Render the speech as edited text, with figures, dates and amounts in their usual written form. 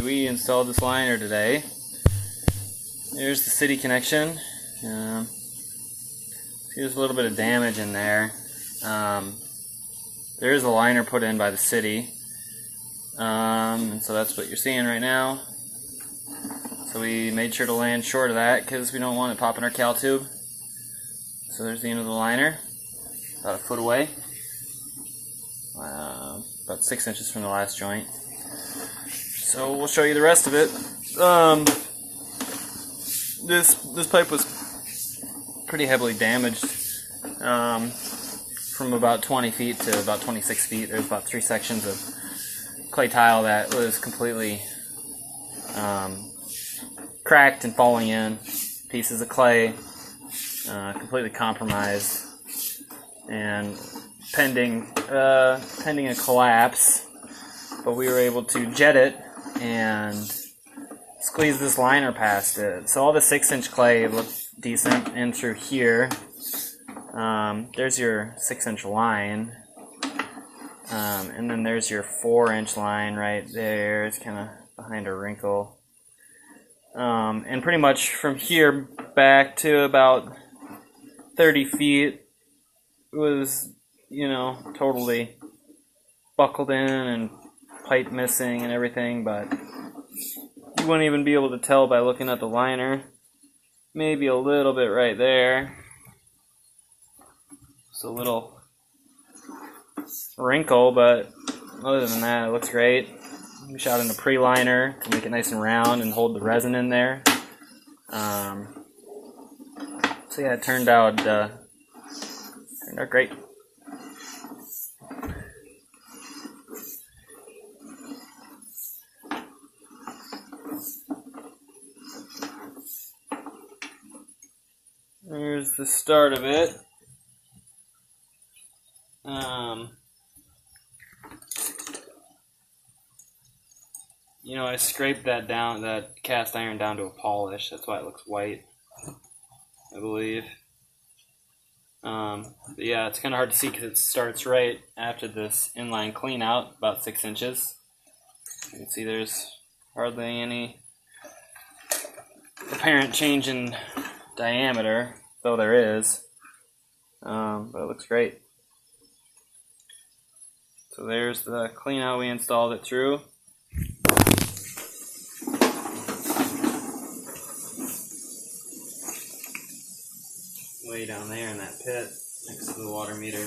We installed this liner today. There's the city connection. See, there's a little bit of damage in there. There is a liner put in by the city, and so that's what you're seeing right now. So we made sure to land short of that because we don't want it popping our cowl tube. So there's the end of the liner, about a foot away, about 6 inches from the last joint. So we'll show you the rest of it. This pipe was pretty heavily damaged from about 20 feet to about 26 feet. There's about 3 sections of clay tile that was completely cracked and falling in. Pieces of clay completely compromised, and pending a collapse. But we were able to jet it and squeeze this liner past it. So all the 6-inch clay looked decent in through here. There's your 6-inch line, and then there's your 4-inch line right there. It's kind of behind a wrinkle. And pretty much from here back to about 30 feet was, totally buckled in and pipe missing and everything, but you wouldn't even be able to tell by looking at the liner. Maybe a little bit right there. It's a little wrinkle, but other than that, it looks great. We shot in a pre-liner to make it nice and round and hold the resin in there. So yeah, it turned out great. There's the start of it. I scraped that cast iron down to a polish. That's why it looks white, I believe. But yeah, it's kind of hard to see because it starts right after this inline clean out, about 6 inches. You can see there's hardly any apparent change in diameter, though there is. But it looks great. So there's the clean out we installed it through. Way down there in that pit next to the water meter.